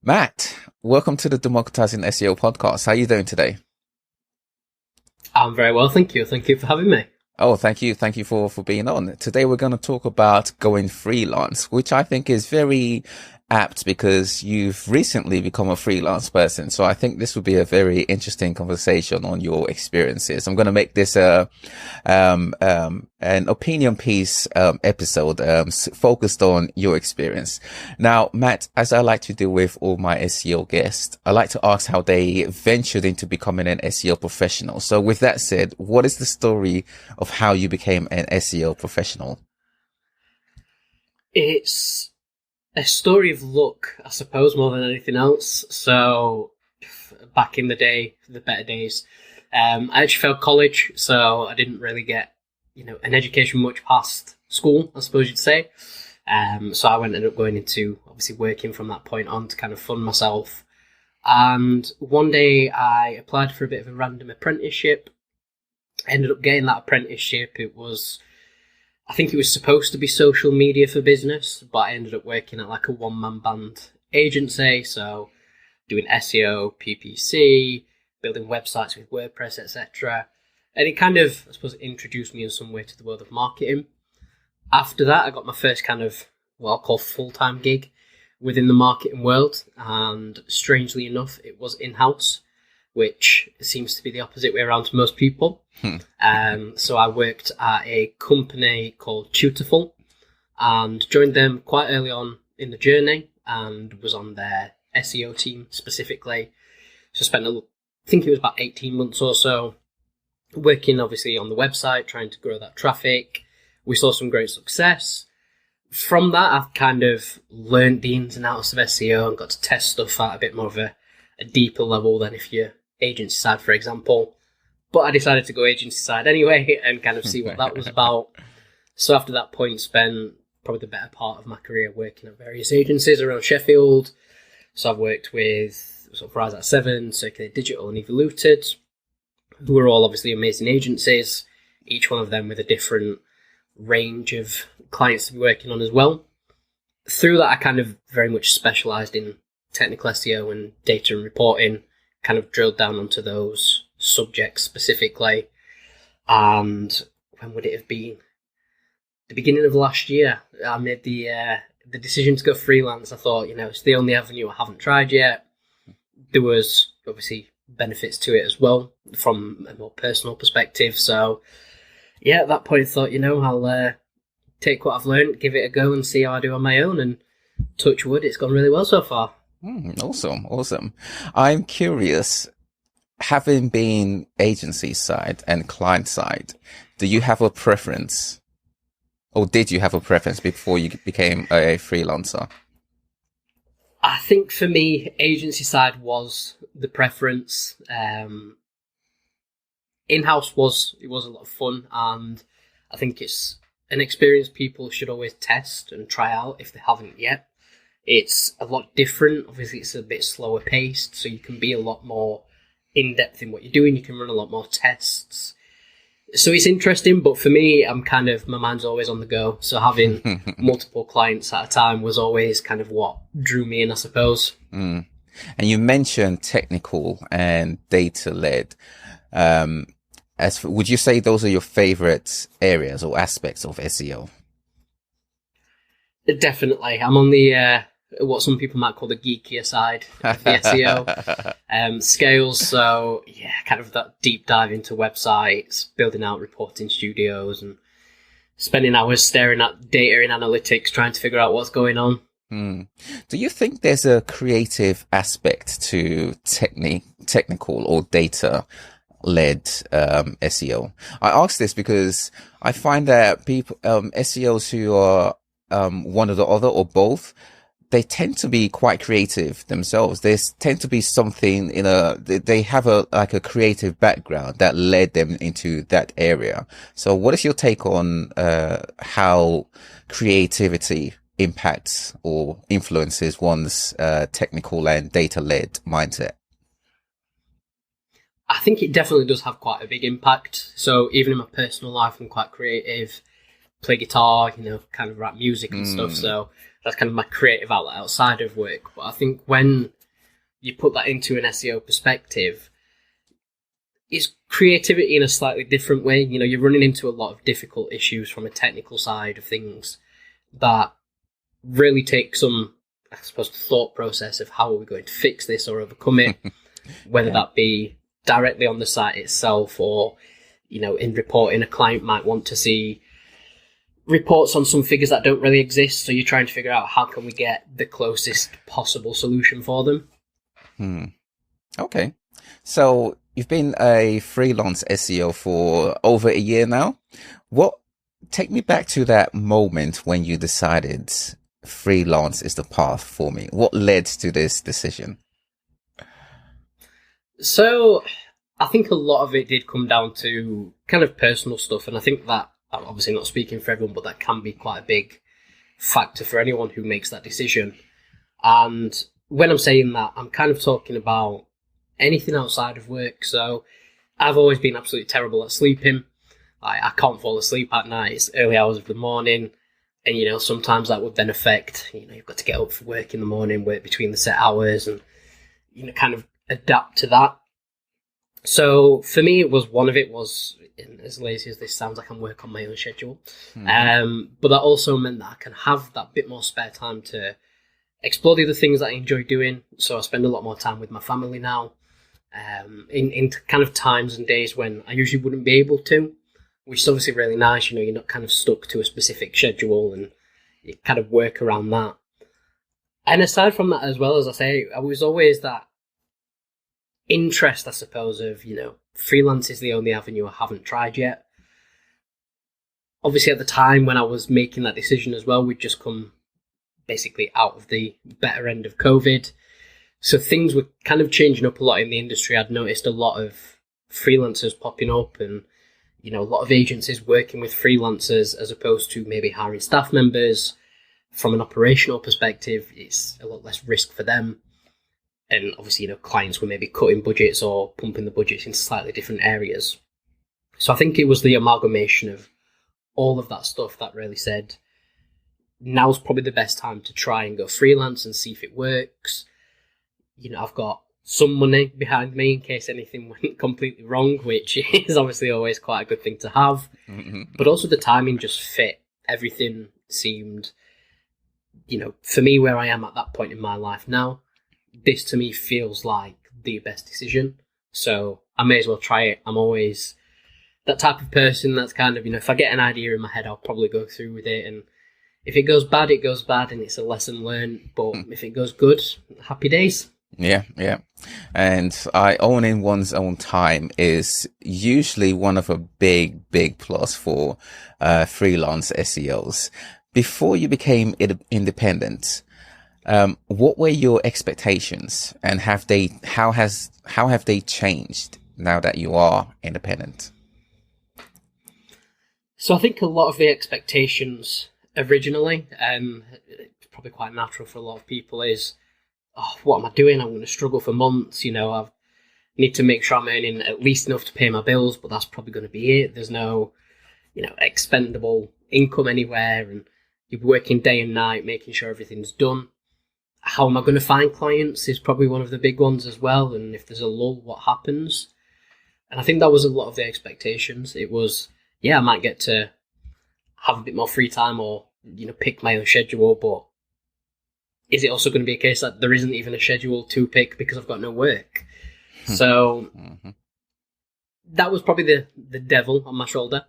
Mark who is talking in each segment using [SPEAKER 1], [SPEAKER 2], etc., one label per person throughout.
[SPEAKER 1] Matt, welcome to the Democratizing SEO podcast. How are you doing today?
[SPEAKER 2] I'm very well, thank you. Thank you for having me.
[SPEAKER 1] Oh, thank you. Thank you for being on. Today we're going to talk about going freelance, which I think is very apt because you've recently become a freelance person. So I think this would be a very interesting conversation on your experiences. I'm going to make this an opinion piece episode focused on your experience. Now, Matt, as I like to do with all my SEO guests, I like to ask how they ventured into becoming an SEO professional. So with that said, what is the story of how you became an SEO professional?
[SPEAKER 2] It's a story of luck, I suppose, more than anything else. So, back in the day, the better days, I actually failed college, so I didn't really get, an education much past school, I suppose you'd say. So I ended up going into, obviously, working from that point on to kind of fund myself. And one day I applied for a bit of a random apprenticeship. I ended up getting that apprenticeship. I think it was supposed to be social media for business, but I ended up working at like a one-man band agency, so doing SEO, PPC, building websites with WordPress, etc. And it kind of, I suppose, introduced me in some way to the world of marketing. After that, I got my first kind of what I'll call full-time gig within the marketing world, and strangely enough, it was in-house, which seems to be the opposite way around to most people. So I worked at a company called Tutorful and joined them quite early on in the journey and was on their SEO team specifically. So I spent, I think it was about 18 months or so, working obviously on the website, trying to grow that traffic. We saw some great success. From that, I've kind of learned the ins and outs of SEO and got to test stuff at a bit more of a deeper level than if you're agency side, for example. But I decided to go agency side anyway and kind of see what that was about. So after that point, spent probably the better part of my career working at various agencies around Sheffield. So I've worked with sort of Rise at 7, Circulate Digital and Evoluted, who are all obviously amazing agencies, each one of them with a different range of clients to be working on as well. Through that, I kind of very much specialised in technical SEO and data and reporting, kind of drilled down onto those subjects specifically. And when would it have been? The beginning of last year, I made the decision to go freelance. I thought, it's the only avenue I haven't tried yet. There was obviously benefits to it as well from a more personal perspective. So yeah, at that point I thought, I'll take what I've learned, give it a go and see how I do on my own, and touch wood, it's gone really well so far.
[SPEAKER 1] Awesome. I'm curious, having been agency side and client side, do you have a preference, or did you have a preference before you became a freelancer?
[SPEAKER 2] I think for me, agency side was the preference. In-house was a lot of fun, and I think it's an experience people should always test and try out if they haven't yet. It's a lot different. Obviously, it's a bit slower paced, so you can be a lot more in-depth in what you're doing. You can run a lot more tests. So it's interesting, but for me, my mind's always on the go. So having multiple clients at a time was always kind of what drew me in, I suppose.
[SPEAKER 1] And you mentioned technical and data-led. Would you say those are your favorite areas or aspects of SEO?
[SPEAKER 2] Definitely. I'm on the what some people might call the geekier side of the SEO scales. So yeah, kind of that deep dive into websites, building out reporting studios, and spending hours staring at data and analytics, trying to figure out what's going on.
[SPEAKER 1] Do you think there's a creative aspect to technical or data-led SEO? I ask this because I find that people, SEOs who are one or the other or both, they tend to be quite creative themselves. They tend to be something they have a creative background that led them into that area. So what is your take on how creativity impacts or influences one's technical and data-led mindset?
[SPEAKER 2] I think it definitely does have quite a big impact. So even in my personal life, I'm quite creative, play guitar, kind of rap music and stuff. So that's kind of my creative outlet outside of work. But I think when you put that into an SEO perspective, it's creativity in a slightly different way. You know, you're running into a lot of difficult issues from a technical side of things that really take some, I suppose, thought process of how are we going to fix this or overcome it, whether that be directly on the site itself or, you know, in reporting. A client might want to see reports on some figures that don't really exist, so you're trying to figure out how can we get the closest possible solution for them.
[SPEAKER 1] Okay. So you've been a freelance SEO for over a year now. Take me back to that moment when you decided freelance is the path for me. What led to this decision?
[SPEAKER 2] So I think a lot of it did come down to kind of personal stuff. And I think that, I'm obviously not speaking for everyone, but that can be quite a big factor for anyone who makes that decision. And when I'm saying that, I'm kind of talking about anything outside of work. So I've always been absolutely terrible at sleeping. I can't fall asleep at night. It's early hours of the morning. And, you know, sometimes that would then affect, you know, you've got to get up for work in the morning, work between the set hours and, you know, kind of adapt to that. So for me, one of it was, as lazy as this sounds, I can work on my own schedule. But that also meant that I can have that bit more spare time to explore the other things that I enjoy doing. So I spend a lot more time with my family now, in kind of times and days when I usually wouldn't be able to, which is obviously really nice. You know, you're not kind of stuck to a specific schedule and you kind of work around that. And aside from that as well, as I say, I was always that interest, I suppose, of, you know, freelance is the only avenue I haven't tried yet. Obviously, at the time when I was making that decision as well, we'd just come basically out of the better end of COVID. So things were kind of changing up a lot in the industry. I'd noticed a lot of freelancers popping up and, you know, a lot of agencies working with freelancers as opposed to maybe hiring staff members. From an operational perspective, it's a lot less risk for them. And obviously, you know, clients were maybe cutting budgets or pumping the budgets into slightly different areas. So I think it was the amalgamation of all of that stuff that really said, now's probably the best time to try and go freelance and see if it works. You know, I've got some money behind me in case anything went completely wrong, which is obviously always quite a good thing to have. But also the timing just fit. Everything seemed, you know, for me, where I am at that point in my life now, this to me feels like the best decision. So I may as well try it. I'm always that type of person that's kind of, you know, if I get an idea in my head, I'll probably go through with it. And if it goes bad, it goes bad and it's a lesson learned. But if it goes good, happy days.
[SPEAKER 1] Yeah. And owning one's own time is usually one of a big plus for freelance SEOs. Before you became independent, what were your expectations, and how have they changed now that you are independent?
[SPEAKER 2] So I think a lot of the expectations originally, it's probably quite natural for a lot of people, is, oh, what am I doing? I'm going to struggle for months. You know, I need to make sure I'm earning at least enough to pay my bills, but that's probably going to be it. There's no, you know, expendable income anywhere, and you're working day and night making sure everything's done. How am I going to find clients is probably one of the big ones as well. And if there's a lull, what happens? And I think that was a lot of the expectations. It was, yeah, I might get to have a bit more free time or, you know, pick my own schedule, but is it also going to be a case that there isn't even a schedule to pick because I've got no work? So that was probably the devil on my shoulder.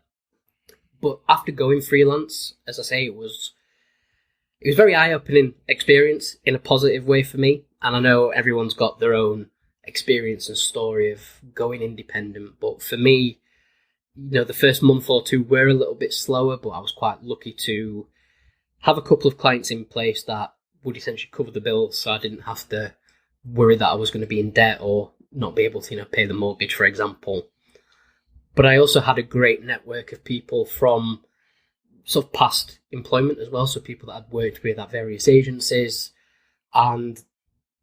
[SPEAKER 2] But after going freelance, as I say, it was a very eye-opening experience in a positive way for me. And I know everyone's got their own experience and story of going independent. But for me, you know, the first month or two were a little bit slower, but I was quite lucky to have a couple of clients in place that would essentially cover the bills. So I didn't have to worry that I was going to be in debt or not be able to, you know, pay the mortgage, for example. But I also had a great network of people from sort of past employment as well. So people that I'd worked with at various agencies, and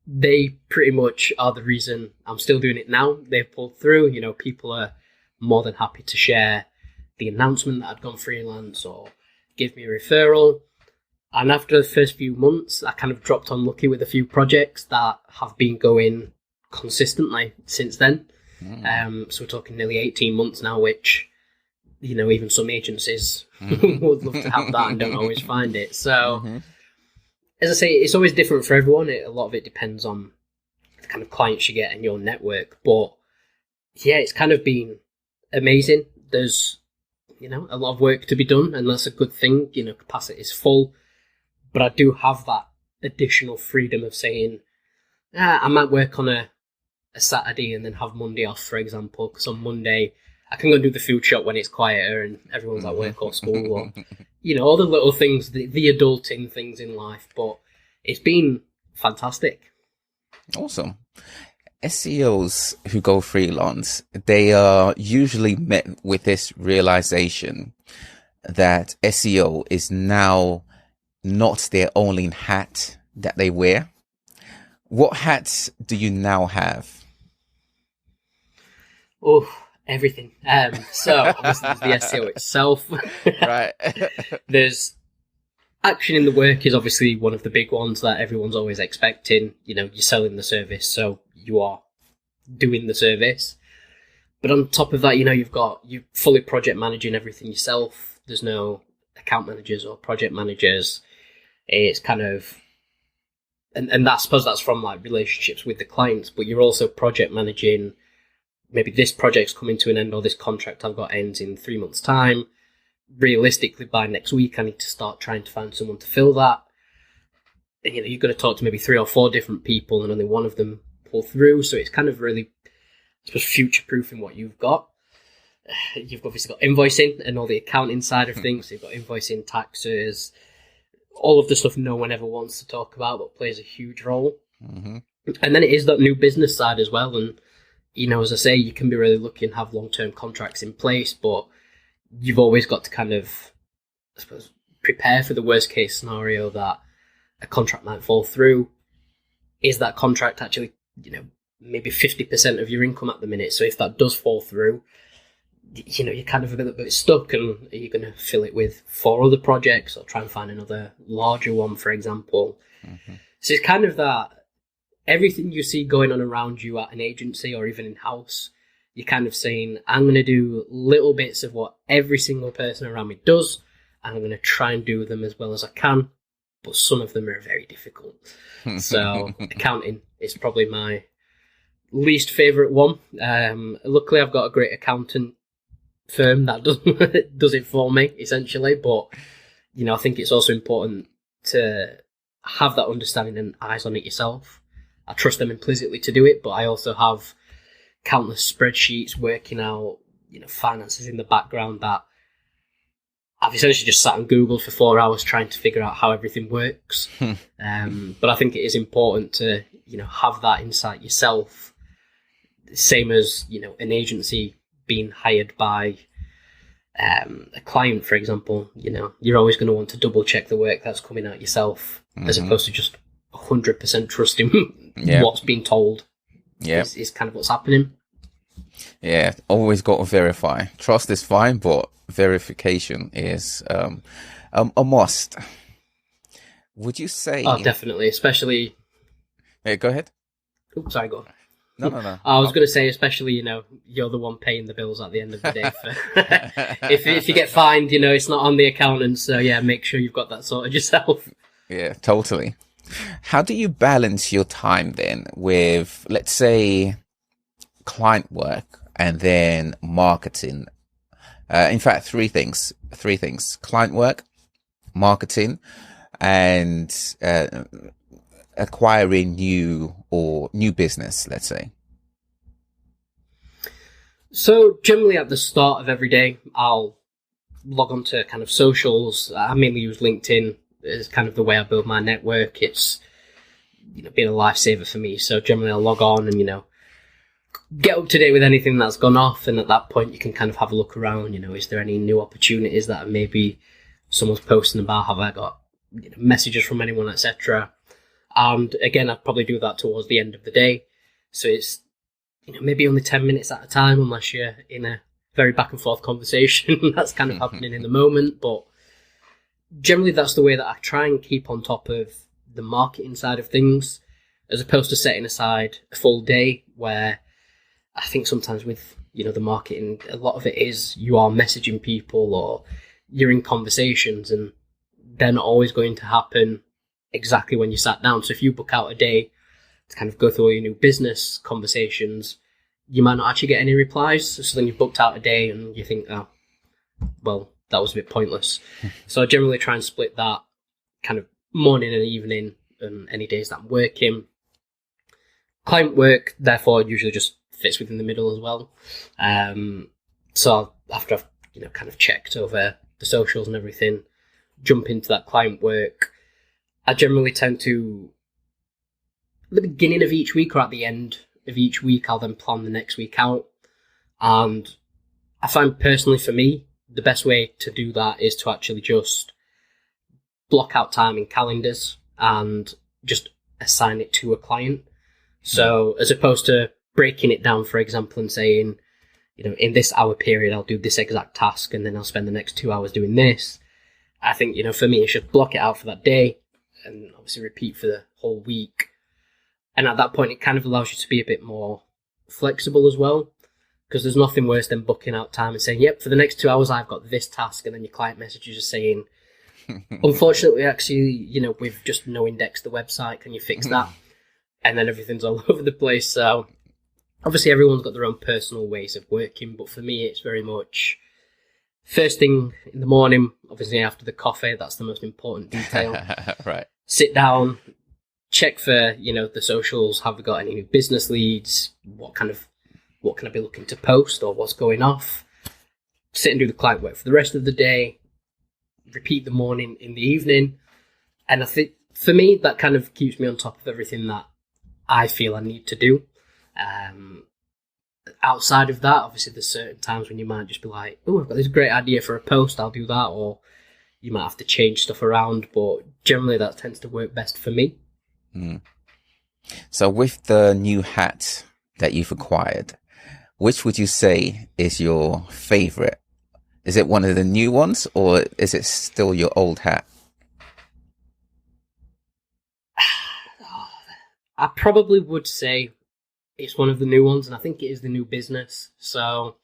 [SPEAKER 2] they pretty much are the reason I'm still doing it now. They've pulled through. You know, people are more than happy to share the announcement that I'd gone freelance or give me a referral. And after the first few months, I kind of dropped unlucky with a few projects that have been going consistently since then. So we're talking nearly 18 months now, which, even some agencies would love to have that and don't always find it. So, as I say, it's always different for everyone. A lot of it depends on the kind of clients you get and your network. But yeah, it's kind of been amazing. There's, a lot of work to be done, and that's a good thing. Capacity is full. But I do have that additional freedom of saying, I might work on a Saturday and then have Monday off, for example, because on Monday I can go and do the food shop when it's quieter and everyone's at work or school, or, all the little things, the adulting things in life. But it's been fantastic.
[SPEAKER 1] Awesome. SEOs who go freelance, they are usually met with this realization that SEO is now not their only hat that they wear. What hats do you now have?
[SPEAKER 2] Oh, everything. So obviously there's the SEO itself.
[SPEAKER 1] Right.
[SPEAKER 2] There's action in the work is obviously one of the big ones that everyone's always expecting. You're selling the service, so you are doing the service. But on top of that, you're fully project managing everything yourself. There's no account managers or project managers. It's kind of, and I suppose that's from like relationships with the clients, but you're also project managing, maybe this project's coming to an end or this contract I've got ends in 3 months' time. Realistically, by next week, I need to start trying to find someone to fill that. And, you've got to talk to maybe 3 or 4 different people and only one of them pull through. So it's kind of really, I suppose, future-proofing what you've got. You've obviously got invoicing and all the accounting side of things. So you've got invoicing, taxes, all of the stuff no one ever wants to talk about, but plays a huge role. And then it is that new business side as well. And, as I say, you can be really lucky and have long-term contracts in place, but you've always got to kind of, I suppose, prepare for the worst-case scenario that a contract might fall through. Is that contract actually, maybe 50% of your income at the minute? So if that does fall through, you're kind of a little bit stuck, and are you going to fill it with 4 other projects or try and find another larger one, for example? So it's kind of that everything you see going on around you at an agency or even in-house, you're kind of saying, I'm going to do little bits of what every single person around me does, and I'm going to try and do them as well as I can, but some of them are very difficult. So accounting is probably my least favourite one. Luckily, I've got a great accountant firm that does it for me, essentially, but I think it's also important to have that understanding and eyes on it yourself. I trust them implicitly to do it, but I also have countless spreadsheets working out finances in the background that I've essentially just sat on Google for 4 hours trying to figure out how everything works. But I think it is important to have that insight yourself, same as an agency being hired by a client, for example. You're always going to want to double check the work that's coming out yourself, as opposed to just 100% trusting what's being told. Is kind of what's happening.
[SPEAKER 1] Yeah, always got to verify. Trust is fine, but verification is a must. Would you say?
[SPEAKER 2] Oh, definitely, especially.
[SPEAKER 1] Yeah, go ahead.
[SPEAKER 2] Oops, sorry, go on.
[SPEAKER 1] No.
[SPEAKER 2] I was going to say, especially, you're the one paying the bills at the end of the day. If you get fined, it's not on the accountant. So, yeah, make sure you've got that sorted yourself.
[SPEAKER 1] Yeah, totally. How do you balance your time then with, let's say, client work and then marketing? In fact, three things. Client work, marketing, and acquiring new business, let's say.
[SPEAKER 2] So generally at the start of every day, I'll log on to kind of socials. I mainly use LinkedIn as kind of the way I build my network. It's been a lifesaver for me. So generally I'll log on and get up to date with anything that's gone off, and at that point you can kind of have a look around. Is there any new opportunities that maybe someone's posting about? Have I got messages from anyone, etc.? And again, I'd probably do that towards the end of the day. So it's, maybe only 10 minutes at a time, unless you're in a very back and forth conversation that's kind of happening in the moment. But generally that's the way that I try and keep on top of the marketing side of things, as opposed to setting aside a full day where I think sometimes with, the marketing, a lot of it is you are messaging people or you're in conversations and they're not always going to happen exactly when you sat down. So if you book out a day to kind of go through all your new business conversations, you might not actually get any replies. So then you've booked out a day and you think, oh, well, that was a bit pointless. So I generally try and split that kind of morning and evening and any days that I'm working. Client work, therefore, usually just fits within the middle as well. So after I've, kind of checked over the socials and everything, jump into that client work. I generally tend to, at the beginning of each week or at the end of each week, I'll then plan the next week out. And I find personally for me, the best way to do that is to actually just block out time in calendars and just assign it to a client. So as opposed to breaking it down, for example, and saying, in this hour period, I'll do this exact task and then I'll spend the next 2 hours doing this. I think, for me, I should block it out for that day and obviously repeat for the whole week. And at that point, it kind of allows you to be a bit more flexible as well, because there's nothing worse than booking out time and saying, yep, for the next 2 hours, I've got this task. And then your client messages you saying, unfortunately, actually, we've just no indexed the website. Can you fix that? And then everything's all over the place. So obviously, everyone's got their own personal ways of working. But for me, it's very much first thing in the morning, obviously after the coffee, that's the most important detail.
[SPEAKER 1] Right.
[SPEAKER 2] Sit down, check for, the socials. Have we got any new business leads? What can I be looking to post or what's going off? Sit and do the client work for the rest of the day. Repeat the morning in the evening. And I think for me, that kind of keeps me on top of everything that I feel I need to do. Outside of that, obviously there's certain times when you might just be like, oh, I've got this great idea for a post, I'll do that. Or you might have to change stuff around. But generally that tends to work best for me.
[SPEAKER 1] So with the new hat that you've acquired, which would you say is your favorite? Is it one of the new ones or is it still your old hat?
[SPEAKER 2] I probably would say it's one of the new ones, and I think it is the new business. So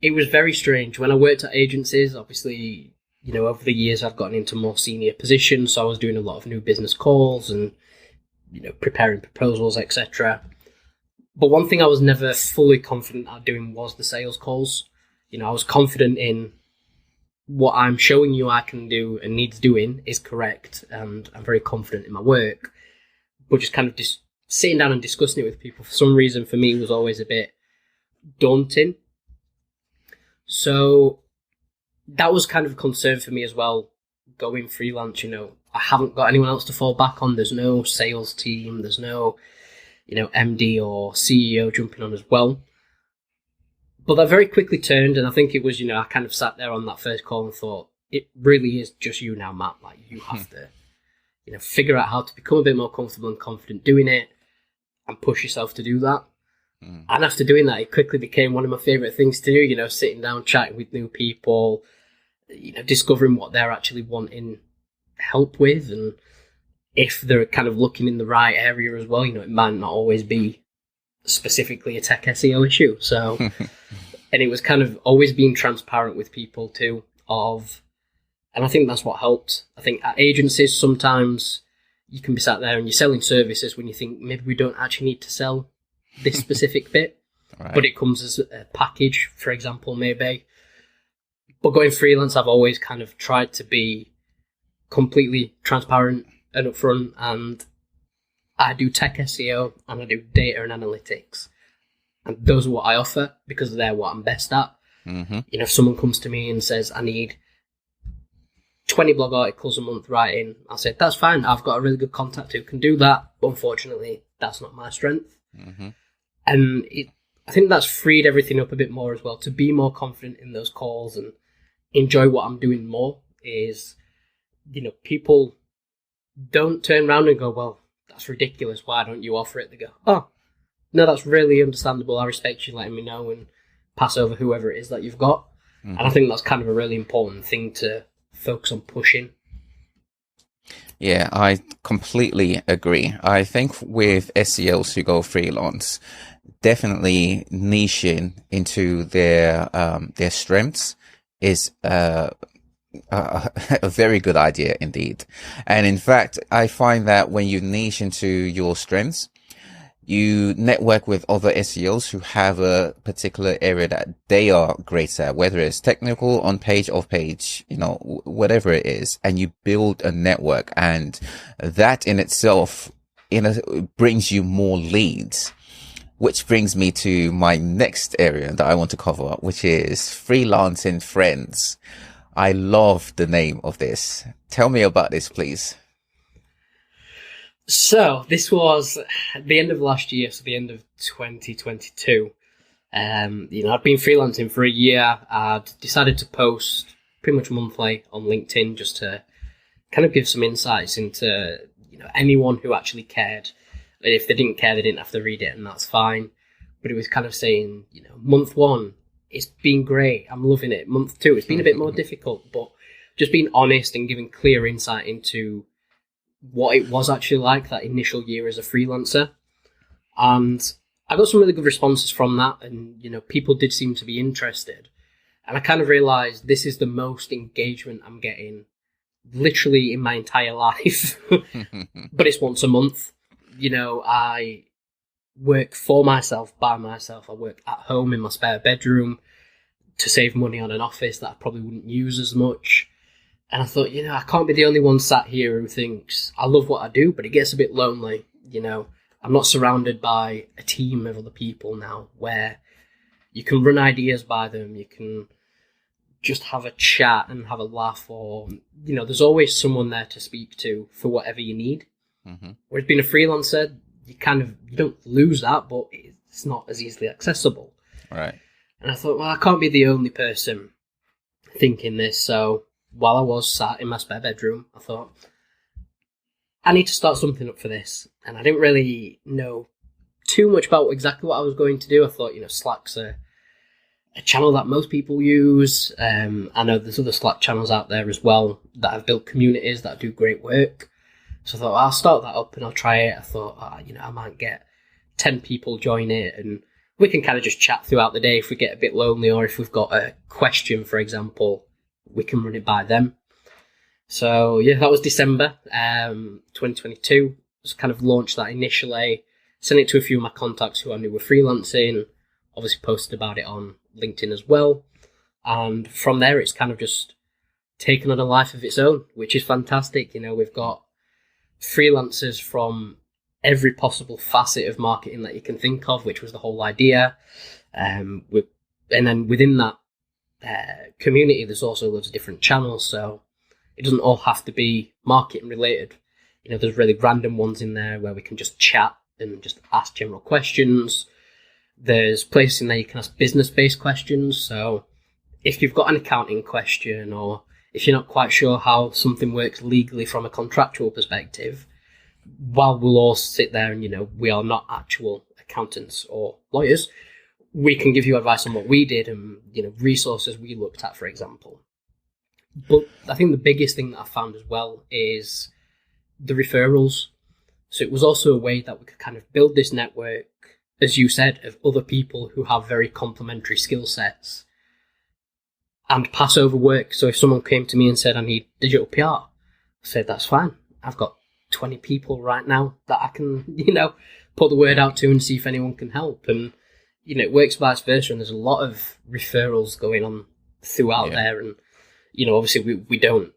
[SPEAKER 2] it was very strange. When I worked at agencies, obviously, over the years I've gotten into more senior positions, so I was doing a lot of new business calls and, preparing proposals, etc. But one thing I was never fully confident at doing was the sales calls. I was confident in what I'm showing you I can do and needs doing is correct, and I'm very confident in my work. But just kind of sitting down and discussing it with people, for some reason, for me, was always a bit daunting. So that was kind of a concern for me as well, going freelance. I haven't got anyone else to fall back on. There's no sales team. There's no, MD or CEO jumping on as well. But that very quickly turned, and I think it was, I kind of sat there on that first call and thought, it really is just you now, Matt. Like, you have to, figure out how to become a bit more comfortable and confident doing it and push yourself to do that. And after doing that, it quickly became one of my favourite things to do, sitting down, chatting with new people, discovering what they're actually wanting help with, and if they're kind of looking in the right area as well, it might not always be specifically a tech SEO issue. So, and it was kind of always being transparent with people too, and I think that's what helped. I think at agencies, sometimes you can be sat there and you're selling services when you think maybe we don't actually need to sell this specific bit, right, but it comes as a package, for example, maybe. But going freelance, I've always kind of tried to be completely transparent and upfront, and I do tech SEO and I do data and analytics, and those are what I offer because they're what I'm best at. If someone comes to me and says, I need 20 blog articles a month writing, I'll say, that's fine. I've got a really good contact who can do that. But unfortunately, that's not my strength. And I think that's freed everything up a bit more as well, to be more confident in those calls and enjoy what I'm doing more. Is, people don't turn around and go, well, that's ridiculous. Why don't you offer it? They go, oh, no, that's really understandable. I respect you letting me know, and pass over whoever it is that you've got. And I think that's kind of a really important thing to focus on pushing.
[SPEAKER 1] Yeah, I completely agree. I think with SEOs who go freelance, definitely niching into their strengths is a very good idea indeed. And in fact, I find that when you niche into your strengths, you network with other SEOs who have a particular area that they are great at, whether it's technical, on page, off page, whatever it is, and you build a network, and that in itself brings you more leads. Which brings me to my next area that I want to cover, which is Freelancing Friends. I love the name of this. Tell me about this, please.
[SPEAKER 2] So this was at the end of last year, so the end of 2022. I'd been freelancing for a year. I'd decided to post pretty much monthly on LinkedIn just to kind of give some insights into, anyone who actually cared. If they didn't care, they didn't have to read it, and that's fine. But it was kind of saying, month one, it's been great. I'm loving it. Month two, it's been a bit more difficult, but just being honest and giving clear insight into what it was actually like that initial year as a freelancer. And I got some really good responses from that, and people did seem to be interested. And I kind of realized this is the most engagement I'm getting literally in my entire life. But it's once a month. I work for myself, by myself. I work at home in my spare bedroom to save money on an office that I probably wouldn't use as much. And I thought, I can't be the only one sat here who thinks I love what I do, but it gets a bit lonely. I'm not surrounded by a team of other people now where you can run ideas by them. You can just have a chat and have a laugh, or, there's always someone there to speak to for whatever you need. Mm-hmm. Whereas being a freelancer, you don't lose that, but it's not as easily accessible.
[SPEAKER 1] Right.
[SPEAKER 2] And I thought, well, I can't be the only person thinking this. So while I was sat in my spare bedroom, I thought, I need to start something up for this. And I didn't really know too much about exactly what I was going to do. I thought, Slack's a channel that most people use. I know there's other Slack channels out there as well that have built communities that do great work. So I thought, I'll start that up and I'll try it. I thought, I might get 10 people join it, and we can kind of just chat throughout the day if we get a bit lonely, or if we've got a question, for example, we can run it by them. So yeah, that was December 2022. Just kind of launched that initially, sent it to a few of my contacts who I knew were freelancing, obviously posted about it on LinkedIn as well. And from there, it's kind of just taken on a life of its own, which is fantastic. We've got freelancers from every possible facet of marketing that you can think of, which was the whole idea. And then within that community, there's also loads of different channels, so it doesn't all have to be marketing related. There's really random ones in there where we can just chat and just ask general questions. There's places in there you can ask business-based questions. So if you've got an accounting question, or if you're not quite sure how something works legally from a contractual perspective, while we'll all sit there and, we are not actual accountants or lawyers, we can give you advice on what we did and, resources we looked at, for example. But I think the biggest thing that I found as well is the referrals. So it was also a way that we could kind of build this network, as you said, of other people who have very complementary skill sets and pass over work. So if someone came to me and said, I need digital PR, I said, that's fine. I've got 20 people right now that I can, put the word out to and see if anyone can help. And, it works vice versa. And there's a lot of referrals going on throughout there. And, obviously we don't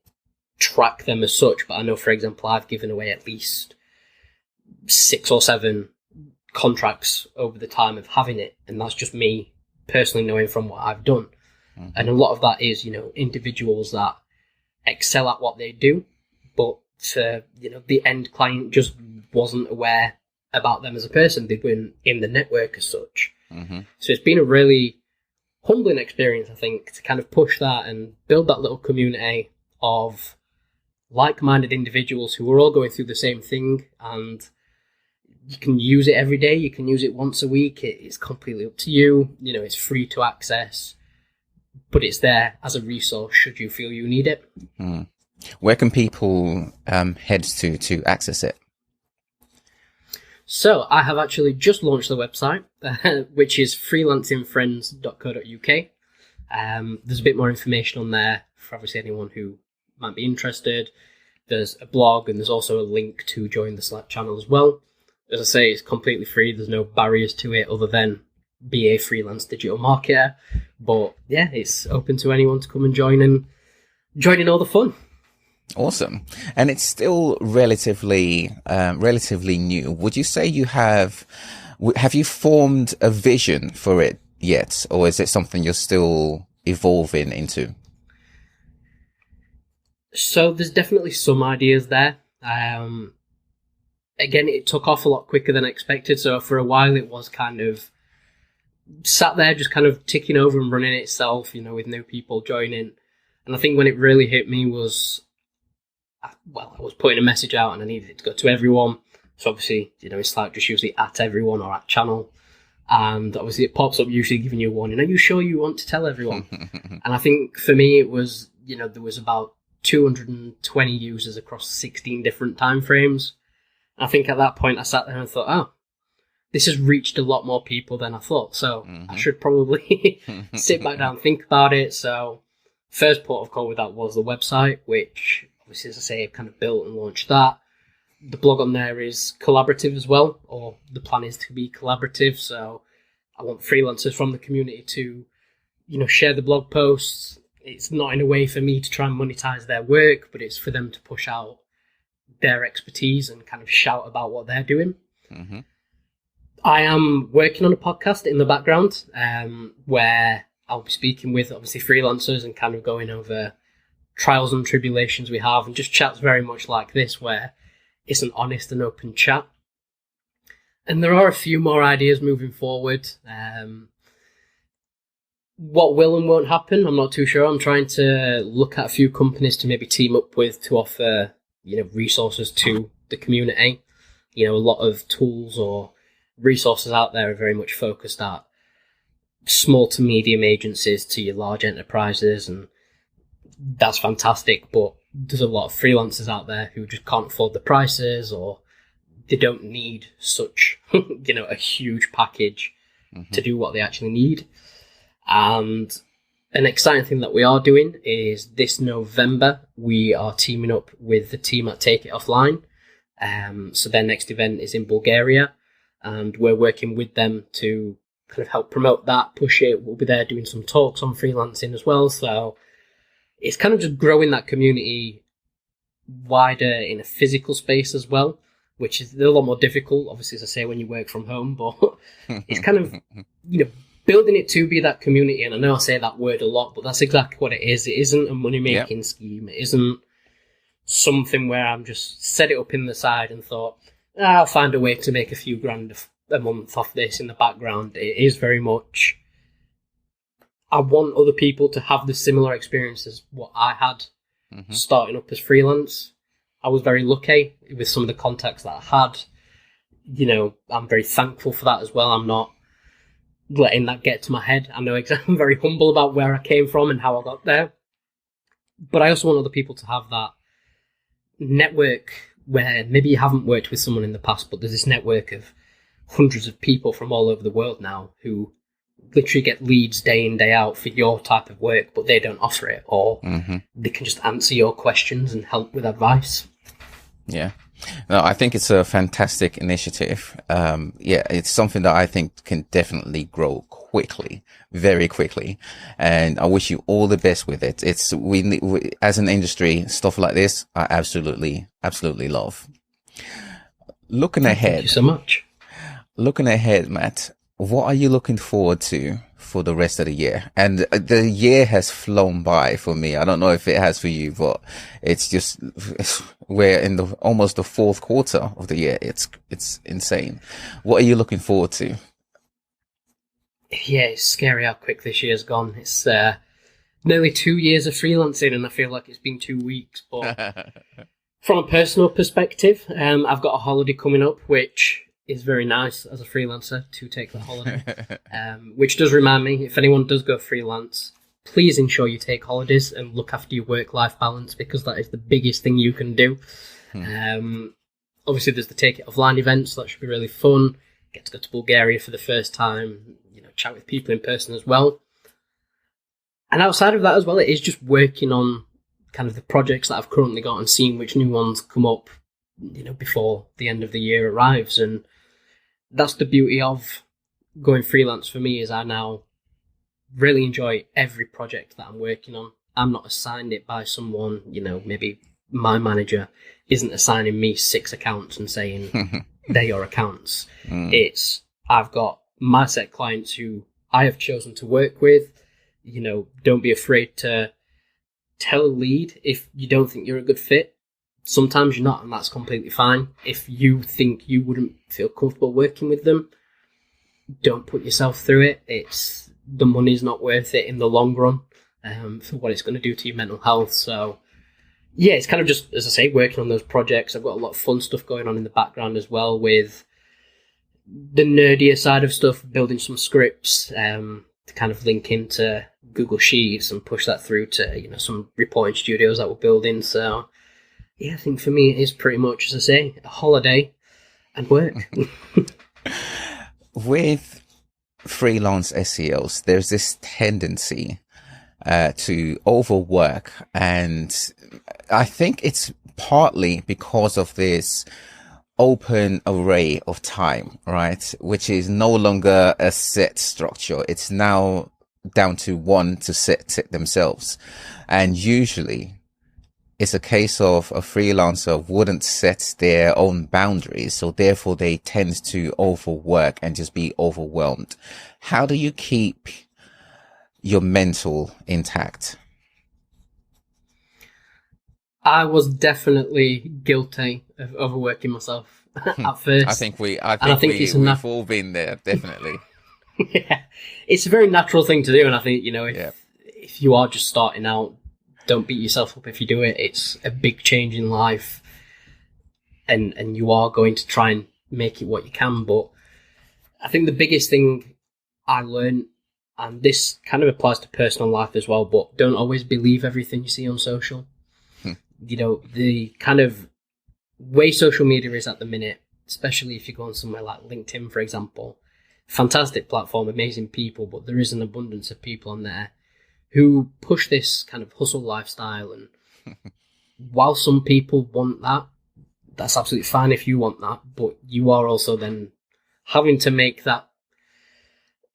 [SPEAKER 2] track them as such, but I know, for example, I've given away at least 6 or 7 contracts over the time of having it. And that's just me personally knowing from what I've done. Mm-hmm. And a lot of that is, individuals that excel at what they do, but the end client just wasn't aware about them as a person. They weren't in the network as such. Mm-hmm. So it's been a really humbling experience, I think, to kind of push that and build that little community of like-minded individuals who are all going through the same thing. And you can use it every day. You can use it once a week. It's completely up to you. It's free to access. but it's there as a resource should you feel you need it.
[SPEAKER 1] Where can people head to access it?
[SPEAKER 2] So I have actually just launched the website, which is freelancingfriends.co.uk. There's a bit more information on there for obviously anyone who might be interested. There's a blog, and there's also a link to join the Slack channel as well. As I say, it's completely free. There's no barriers to it other than be a freelance digital marketer. But yeah, it's open to anyone to come and join in all the fun.
[SPEAKER 1] Awesome. And it's still relatively new. Would you say have you formed a vision for it yet? Or is it something you're still evolving into?
[SPEAKER 2] So there's definitely some ideas there. Again, it took off a lot quicker than expected. So for a while it was kind of sat there just kind of ticking over and running itself, with new people joining. And I think when it really hit me was, I was putting a message out and I needed it to go to everyone. So obviously, it's like just usually at everyone or at channel. And obviously it pops up usually giving you a warning. Are you sure you want to tell everyone? And I think for me it was, there was about 220 users across 16 different timeframes. I think at that point I sat there and thought, oh, this has reached a lot more people than I thought. So I should probably sit back down and think about it. So first port of call with that was the website, which obviously, as I say, I've kind of built and launched that. The blog on there is collaborative as well, or the plan is to be collaborative. So I want freelancers from the community to, share the blog posts. It's not in a way for me to try and monetize their work, but it's for them to push out their expertise and kind of shout about what they're doing. Mm-hmm. I am working on a podcast in the background where I'll be speaking with obviously freelancers and kind of going over trials and tribulations we have, and just chats very much like this where it's an honest and open chat. And there are a few more ideas moving forward. What will and won't happen, I'm not too sure. I'm trying to look at a few companies to maybe team up with to offer, resources to the community. A lot of tools or resources out there are very much focused at small to medium agencies to your large enterprises, and that's fantastic, but there's a lot of freelancers out there who just can't afford the prices, or they don't need such, a huge package to do what they actually need. And an exciting thing that we are doing is this November, we are teaming up with the team at Take It Offline. So their next event is in Bulgaria, and we're working with them to kind of help promote that, push it. We'll be there doing some talks on freelancing as well. So it's kind of just growing that community wider in a physical space as well, which is a lot more difficult, obviously, as I say, when you work from home, but it's kind of, building it to be that community. And I know I say that word a lot, but that's exactly what it is. It isn't a money-making scheme. It isn't something where I'm just set it up in the side and thought, I'll find a way to make a few grand a month off this in the background. It is very much, I want other people to have the similar experience as what I had starting up as freelance. I was very lucky with some of the contacts that I had. I'm very thankful for that as well. I'm not letting that get to my head. I know I'm very humble about where I came from and how I got there. But I also want other people to have that network where maybe you haven't worked with someone in the past, but there's this network of hundreds of people from all over the world now who literally get leads day in, day out for your type of work, but they don't offer it, or they can just answer your questions and help with advice. Yeah.
[SPEAKER 1] No, I think it's a fantastic initiative. It's something that I think can definitely grow quickly, very quickly. And I wish you all the best with it. We as an industry, stuff like this, I absolutely love. Looking ahead.
[SPEAKER 2] Thank you so much.
[SPEAKER 1] Looking ahead, Matt, what are you looking forward to for the rest of the year? And the year has flown by for me. I don't know if it has for you, but we're in almost the fourth quarter of the year. It's insane. What are you looking forward to?
[SPEAKER 2] Yeah, it's scary how quick this year's gone. It's nearly 2 years of freelancing, and I feel like it's been 2 weeks. But from a personal perspective, I've got a holiday coming up, which is very nice as a freelancer to take the holiday, which does remind me, if anyone does go freelance, please ensure you take holidays and look after your work-life balance, because that is the biggest thing you can do. Obviously, there's the Take It Offline events, so that should be really fun. Get to go to Bulgaria for the first time, chat with people in person as well. And outside of that as well, it is just working on kind of the projects that I've currently got and seeing which new ones come up, before the end of the year arrives. And that's the beauty of going freelance for me, is I now really enjoy every project that I'm working on. I'm not assigned it by someone, maybe my manager isn't assigning me 6 accounts and saying they're your accounts. It's, I've got my set clients who I have chosen to work with. Don't be afraid to tell a lead if you don't think you're a good fit. Sometimes you're not, and that's completely fine. If you think you wouldn't feel comfortable working with them, don't put yourself through it. The money's not worth it in the long run, for what it's going to do to your mental health. So yeah, it's kind of just, as I say, working on those projects. I've got a lot of fun stuff going on in the background as well, with the nerdier side of stuff, building some scripts to kind of link into Google Sheets and push that through to some reporting studios that we're building. So yeah, I think for me it is pretty much, as I say, a holiday and work.
[SPEAKER 1] With freelance SEOs, there's this tendency to overwork, and I think it's partly because of this open array of time, right? Which is no longer a set structure. It's now down to one to set it themselves. And usually it's a case of a freelancer wouldn't set their own boundaries, so therefore they tend to overwork and just be overwhelmed. How do you keep your mental intact?
[SPEAKER 2] I was definitely guilty of overworking myself at first.
[SPEAKER 1] I think we've all been there, definitely.
[SPEAKER 2] Yeah, it's a very natural thing to do, and I think if you are just starting out, don't beat yourself up if you do it. It's a big change in life, and you are going to try and make it what you can. But I think the biggest thing I learned, and this kind of applies to personal life as well, but don't always believe everything you see on social. The kind of way social media is at the minute, especially if you go on somewhere like LinkedIn, for example, fantastic platform, amazing people, but there is an abundance of people on there who push this kind of hustle lifestyle. And while some people want that, that's absolutely fine if you want that, but you are also then having to make that,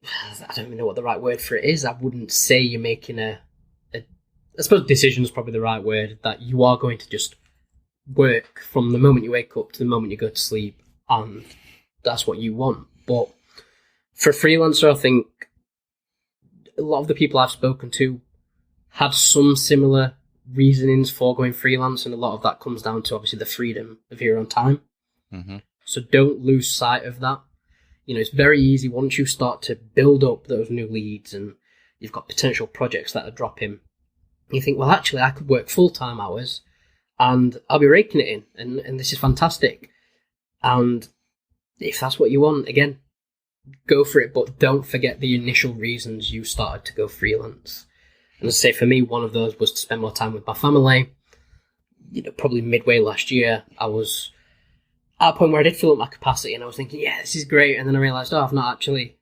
[SPEAKER 2] I don't even know what the right word for it is. I wouldn't say you're making I suppose decision is probably the right word, that you are going to just work from the moment you wake up to the moment you go to sleep, and that's what you want. But for a freelancer, I think a lot of the people I've spoken to had some similar reasonings for going freelance, and a lot of that comes down to obviously the freedom of your own time. Mm-hmm. So don't lose sight of that. It's very easy once you start to build up those new leads and you've got potential projects that are dropping. You think, well, actually, I could work full-time hours and I'll be raking it in, and this is fantastic. And if that's what you want, again, go for it, but don't forget the initial reasons you started to go freelance. And as I say, for me, one of those was to spend more time with my family. Probably midway last year, I was at a point where I did fill up my capacity and I was thinking, yeah, this is great. And then I realised, I've not actually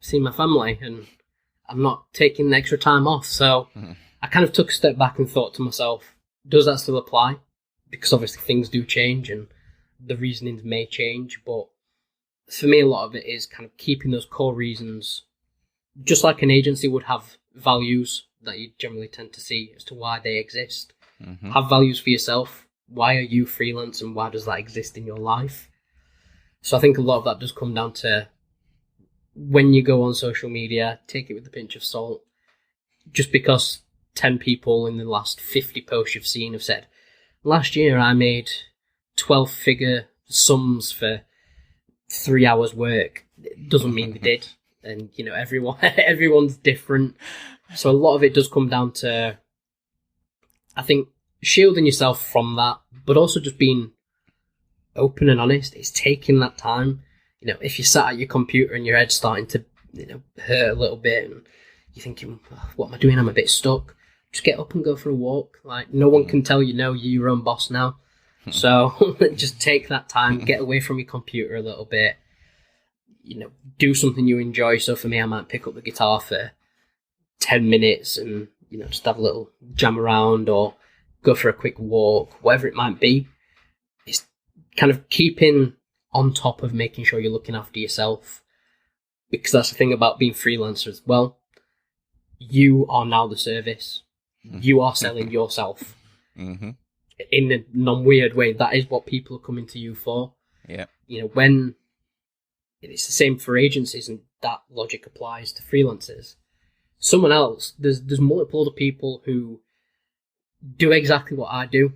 [SPEAKER 2] seen my family and I'm not taking the extra time off. So I kind of took a step back and thought to myself, does that still apply? Because obviously things do change and the reasonings may change, but for me, a lot of it is kind of keeping those core reasons, just like an agency would have values that you generally tend to see as to why they exist. Mm-hmm. Have values for yourself. Why are you freelance and why does that exist in your life? So I think a lot of that does come down to when you go on social media, take it with a pinch of salt. Just because 10 people in the last 50 posts you've seen have said, last year I made 12-figure sums for 3 hours work, it doesn't mean they did. And, everyone's different. So a lot of it does come down to, I think, shielding yourself from that, but also just being open and honest. It's taking that time. If you sat at your computer and your head's starting to, hurt a little bit and you're thinking, what am I doing? I'm a bit stuck. Just get up and go for a walk. Like, no one can tell you no, you're your own boss now. So just take that time, get away from your computer a little bit, do something you enjoy. So for me, I might pick up the guitar for 10 minutes and, just have a little jam around or go for a quick walk, whatever it might be. It's kind of keeping on top of making sure you're looking after yourself, because that's the thing about being freelancer as well. You are now the service. You are selling yourself. Mm-hmm. In a non-weird way, that is what people are coming to you for.
[SPEAKER 1] Yeah.
[SPEAKER 2] When it's the same for agencies, and that logic applies to freelancers. Someone else, there's multiple other people who do exactly what I do,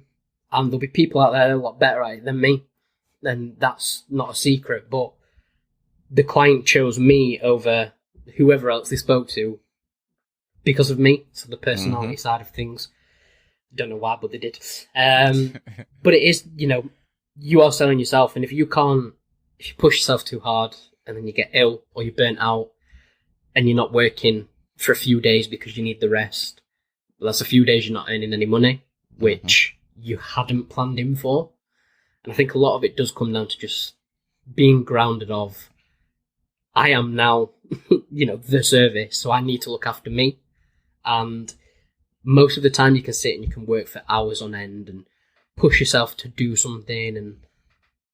[SPEAKER 2] and there'll be people out there a lot better at it than me. Then that's not a secret, but the client chose me over whoever else they spoke to because of me. So the personality side of things. Don't know why, but they did. But it is, you are selling yourself, and if you push yourself too hard and then you get ill or you're burnt out and you're not working for a few days because you need the rest, well, that's a few days you're not earning any money, which you hadn't planned in for. And I think a lot of it does come down to just being grounded of, I am now, the service, so I need to look after me. And most of the time you can sit and you can work for hours on end and push yourself to do something, and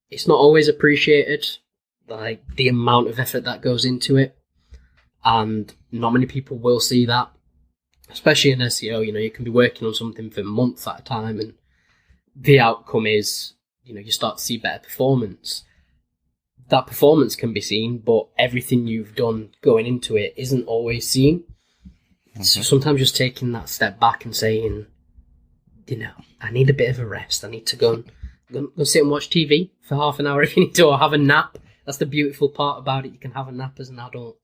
[SPEAKER 2] it's not always appreciated, like the amount of effort that goes into it. And not many people will see that, especially in SEO. You can be working on something for months at a time, and the outcome is, you start to see better performance. That performance can be seen, but everything you've done going into it isn't always seen. So sometimes just taking that step back and saying, I need a bit of a rest. I need to go sit and watch TV for half an hour if you need to, or have a nap. That's the beautiful part about it. You can have a nap as an adult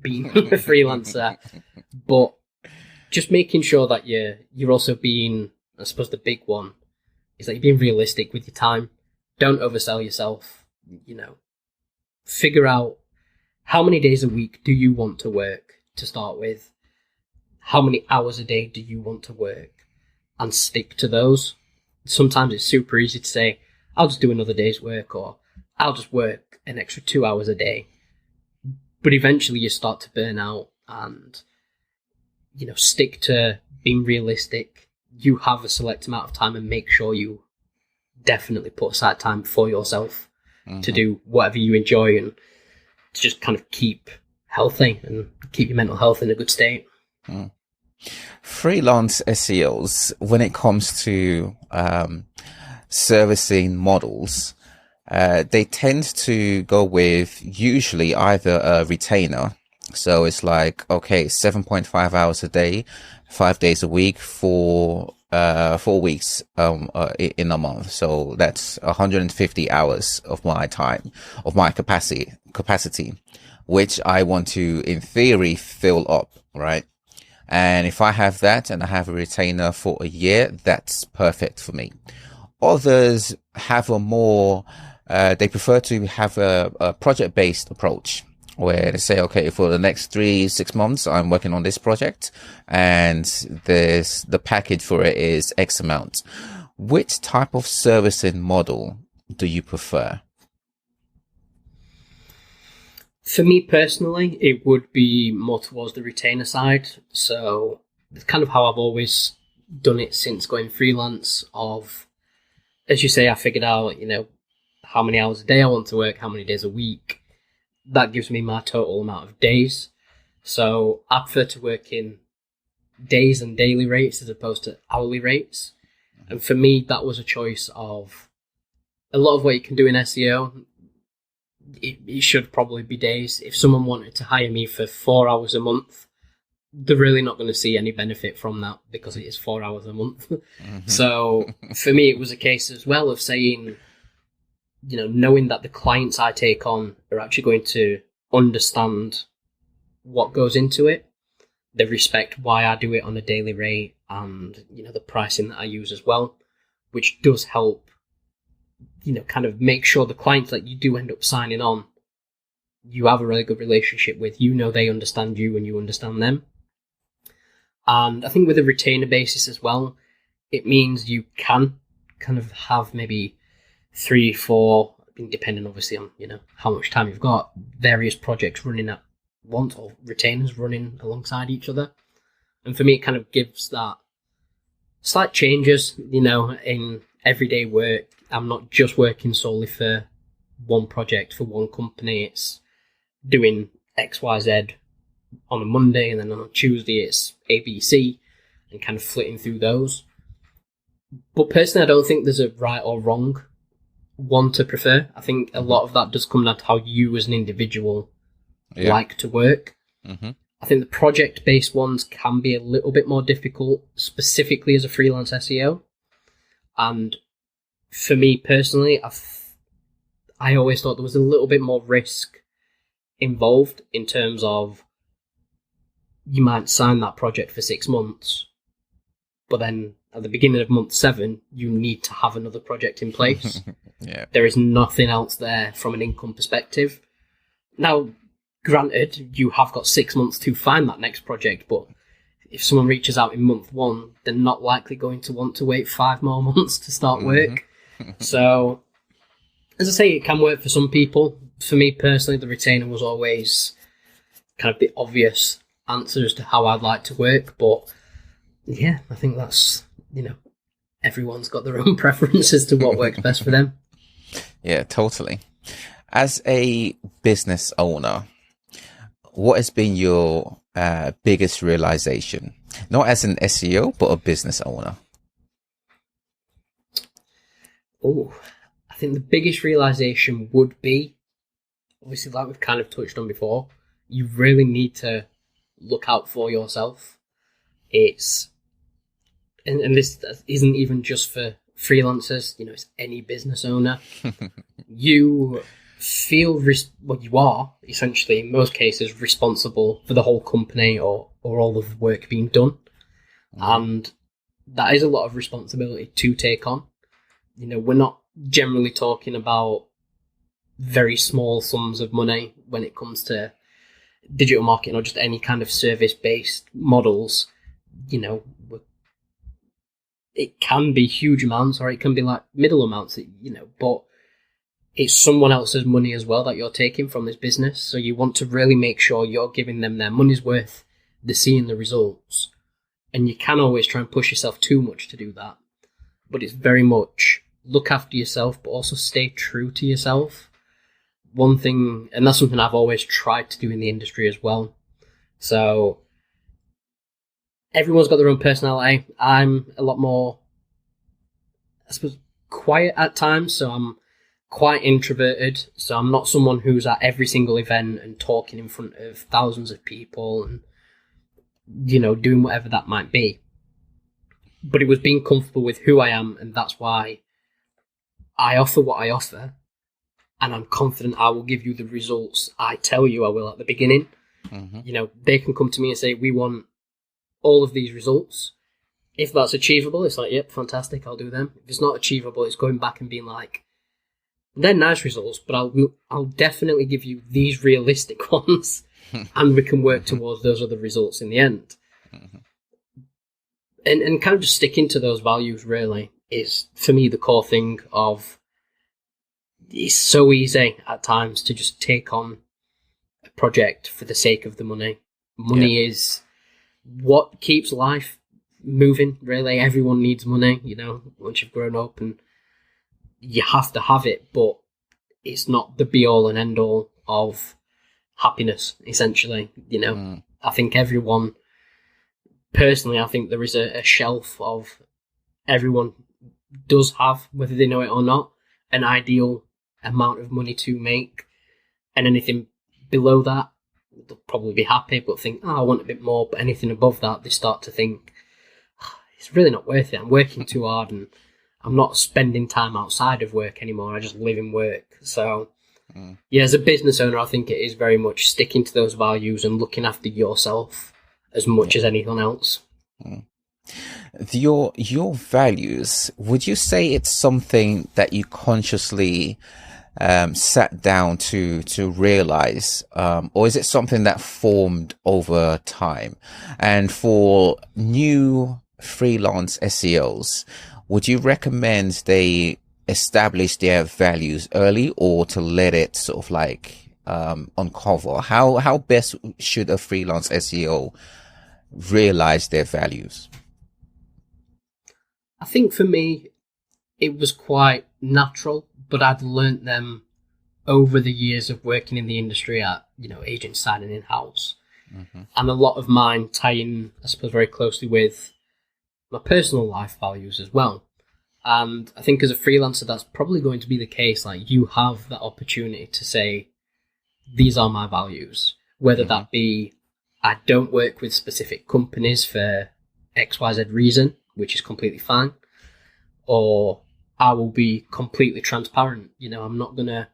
[SPEAKER 2] being a freelancer. But just making sure that you're also being, I suppose the big one, is that you're being realistic with your time. Don't oversell yourself. Figure out how many days a week do you want to work to start with. How many hours a day do you want to work, and stick to those. Sometimes it's super easy to say, I'll just do another day's work, or I'll just work an extra 2 hours a day. But eventually you start to burn out, and, stick to being realistic. You have a select amount of time, and make sure you definitely put aside time for yourself to do whatever you enjoy, and to just kind of keep healthy and keep your mental health in a good state.
[SPEAKER 1] Freelance SEOs, when it comes to servicing models, they tend to go with usually either a retainer. So it's like, okay, 7.5 hours a day, 5 days a week for 4 weeks in a month. So that's 150 hours of my time, of my capacity, which I want to, in theory, fill up, right? And if I have that and I have a retainer for a year, that's perfect for me. Others have a more, they prefer to have a project-based approach, where they say, okay, for the next 3-6 months, I'm working on this project, and the package for it is X amount. Which type of servicing model do you prefer?
[SPEAKER 2] For me personally, it would be more towards the retainer side. So it's kind of how I've always done it since going freelance. Of, as you say, I figured out, how many hours a day I want to work, how many days a week. That gives me my total amount of days. So I prefer to work in days and daily rates as opposed to hourly rates. And for me, that was a choice of a lot of what you can do in SEO. It should probably be days. If someone wanted to hire me for 4 hours a month, they're really not going to see any benefit from that, because it is 4 hours a month. So for me, it was a case as well of saying, knowing that the clients I take on are actually going to understand what goes into it. They respect why I do it on a daily rate, and, the pricing that I use as well, which does help, kind of make sure the clients that you do end up signing on, you have a really good relationship with. They understand you and you understand them. And I think with a retainer basis as well, it means you can kind of have maybe 3, 4, depending obviously on, how much time you've got, various projects running at once or retainers running alongside each other. And for me, it kind of gives that slight changes, in everyday work. I'm not just working solely for one project, for one company. It's doing X, Y, Z on a Monday, and then on a Tuesday it's A, B, C, and kind of flitting through those. But personally, I don't think there's a right or wrong one to prefer. I think a lot of that does come down to how you as an individual like to work.
[SPEAKER 1] Mm-hmm.
[SPEAKER 2] I think the project-based ones can be a little bit more difficult, specifically as a freelance SEO. And for me personally, I always thought there was a little bit more risk involved in terms of you might sign that project for 6 months, but then at the beginning of month 7, you need to have another project in place.
[SPEAKER 1] Yeah.
[SPEAKER 2] There is nothing else there from an income perspective. Now, granted, you have got 6 months to find that next project, but if someone reaches out in month 1, they're not likely going to want to wait 5 more months to start work. So, as I say, it can work for some people. For me personally, the retainer was always kind of the obvious answer as to how I'd like to work. But yeah, I think that's, everyone's got their own preferences to what works best for them.
[SPEAKER 1] Yeah, totally. As a business owner, what has been your biggest realization? Not as an SEO, but a business owner.
[SPEAKER 2] Oh, I think the biggest realization would be, obviously, like we've kind of touched on before, you really need to look out for yourself. And this isn't even just for freelancers, it's any business owner. You feel, you are essentially, in most cases, responsible for the whole company or all of the work being done. And that is a lot of responsibility to take on. We're not generally talking about very small sums of money when it comes to digital marketing or just any kind of service-based models. It can be huge amounts or it can be like middle amounts, but it's someone else's money as well that you're taking from this business. So you want to really make sure you're giving them their money's worth, they're seeing the results. And you can always try and push yourself too much to do that. But it's very much look after yourself, but also stay true to yourself. One thing, and that's something I've always tried to do in the industry as well. So everyone's got their own personality. I'm a lot more, I suppose, quiet at times. So I'm quite introverted. So I'm not someone who's at every single event and talking in front of thousands of people and, doing whatever that might be. But it was being comfortable with who I am, and that's why I offer what I offer, and I'm confident I will give you the results I tell you I will at the beginning. Mm-hmm. They can come to me and say, we want all of these results. If that's achievable, it's like, yep, fantastic, I'll do them. If it's not achievable, it's going back and being like, they're nice results, but I'll definitely give you these realistic ones, and we can work towards those other results in the end. Mm-hmm. And kind of just sticking to those values really is, for me, the core thing of, it's so easy at times to just take on a project for the sake of the money. Money is what keeps life moving, really. Everyone needs money, once you've grown up, and you have to have it, but it's not the be-all and end-all of happiness, essentially. I think everyone... Personally, I think there is a shelf of everyone does have, whether they know it or not, an ideal amount of money to make. And anything below that, they'll probably be happy, but think, I want a bit more. But anything above that, they start to think, it's really not worth it. I'm working too hard and I'm not spending time outside of work anymore. I just live in work. So, as a business owner, I think it is very much sticking to those values and looking after yourself as much as anything else.
[SPEAKER 1] Your values, would you say it's something that you consciously sat down to realize, or is it something that formed over time? And for new freelance SEOs, would you recommend they establish their values early, or to let it sort of like uncover? How best should a freelance SEO realize their values?
[SPEAKER 2] I think for me, it was quite natural, but I'd learnt them over the years of working in the industry at, agent side and in-house. Mm-hmm. And a lot of mine tie in, I suppose, very closely with my personal life values as well. And I think as a freelancer, that's probably going to be the case. Like, you have that opportunity to say, these are my values, whether mm-hmm. that be, I don't work with specific companies for XYZ reason, which is completely fine, or I will be completely transparent. I'm not going to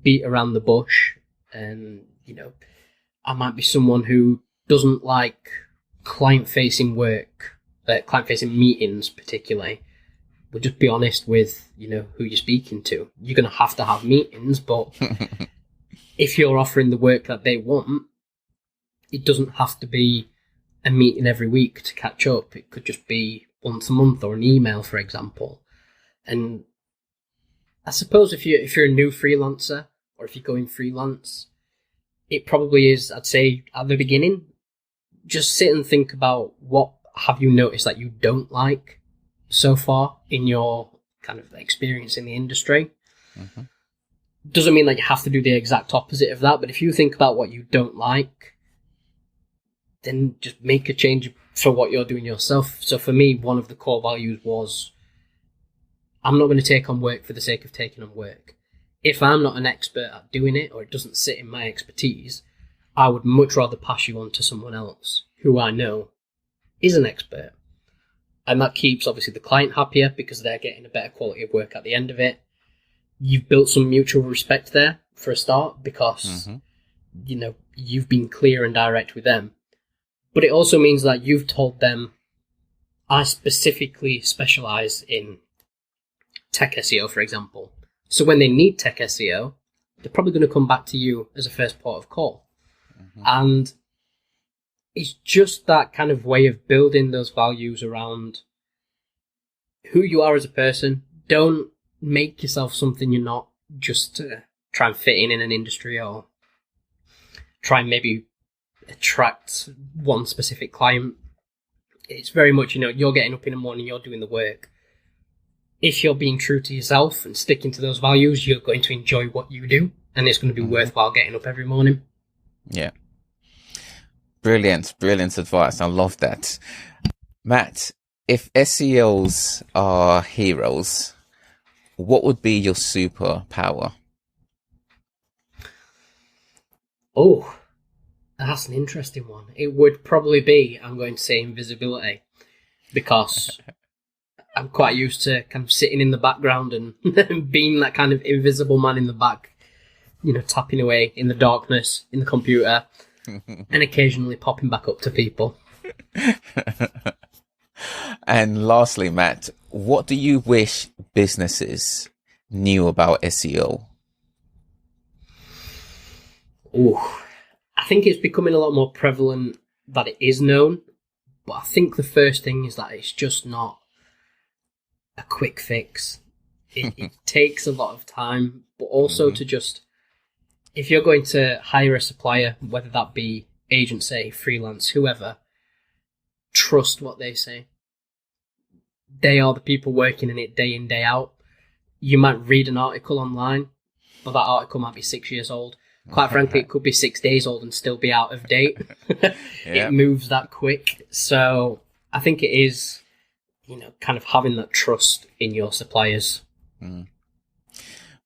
[SPEAKER 2] beat around the bush, and, I might be someone who doesn't like client-facing work, client-facing meetings particularly. But just be honest with, who you're speaking to. You're going to have meetings, but if you're offering the work that they want, it doesn't have to be a meeting every week to catch up. It could just be once a month, or an email, for example. And I suppose if you're a new freelancer, or if you're going freelance, it probably is, I'd say, at the beginning, just sit and think about what have you noticed that you don't like so far in your kind of experience in the industry. Mm-hmm. Doesn't mean that you have to do the exact opposite of that, but if you think about what you don't like, then just make a change for what you're doing yourself. So for me, one of the core values was, I'm not going to take on work for the sake of taking on work. If I'm not an expert at doing it, or it doesn't sit in my expertise, I would much rather pass you on to someone else who I know is an expert. And that keeps, obviously, the client happier because they're getting a better quality of work at the end of it. You've built some mutual respect there for a start because, mm-hmm. You've been clear and direct with them. But it also means that you've told them, I specifically specialize in tech SEO, for example. So when they need tech SEO, they're probably going to come back to you as a first port of call. Mm-hmm. And it's just that kind of way of building those values around who you are as a person. Don't make yourself something you're not, just to try and fit in an industry, or try and maybe attract one specific client. It's very much, you're getting up in the morning, you're doing the work. If you're being true to yourself and sticking to those values, you're going to enjoy what you do, and it's going to be worthwhile getting up every morning.
[SPEAKER 1] Yeah. Brilliant advice. I love that. Matt, if SEOs are heroes, what would be your superpower?
[SPEAKER 2] Oh, that's an interesting one. It would probably be, I'm going to say, invisibility, because I'm quite used to kind of sitting in the background and being that kind of invisible man in the back, tapping away in the darkness in the computer and occasionally popping back up to people.
[SPEAKER 1] And lastly, Matt, what do you wish businesses knew about SEO?
[SPEAKER 2] Oh, I think it's becoming a lot more prevalent that it is known, but I think the first thing is that it's just not a quick fix. It takes a lot of time, but also to just, if you're going to hire a supplier, whether that be agency, freelance, whoever, trust what they say. They are the people working in it day in, day out. You might read an article online, but that article might be 6 years old. Quite frankly, it could be 6 days old and still be out of date. It moves that quick. So I think it is, kind of having that trust in your suppliers.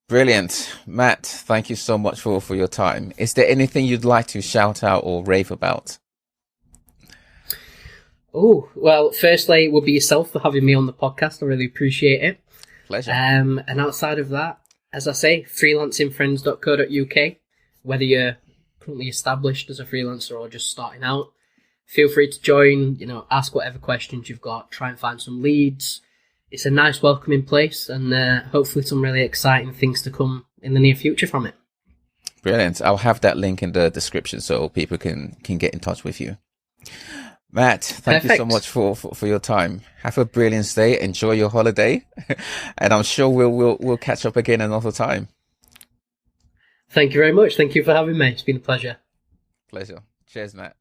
[SPEAKER 1] Brilliant. Matt, thank you so much for your time. Is there anything you'd like to shout out or rave about?
[SPEAKER 2] Oh, well, firstly, it would be yourself for having me on the podcast. I really appreciate it.
[SPEAKER 1] Pleasure.
[SPEAKER 2] And outside of that, as I say, freelancingfriends.co.uk. Whether you're currently established as a freelancer or just starting out, feel free to join, ask whatever questions you've got, try and find some leads. It's a nice welcoming place, and hopefully some really exciting things to come in the near future from it.
[SPEAKER 1] Brilliant. I'll have that link in the description so people can get in touch with you. Matt, thank you so much for your time. Have a brilliant day. Enjoy your holiday. And I'm sure we'll catch up again another time.
[SPEAKER 2] Thank you very much. Thank you for having me. It's been a pleasure.
[SPEAKER 1] Pleasure. Cheers, Matt.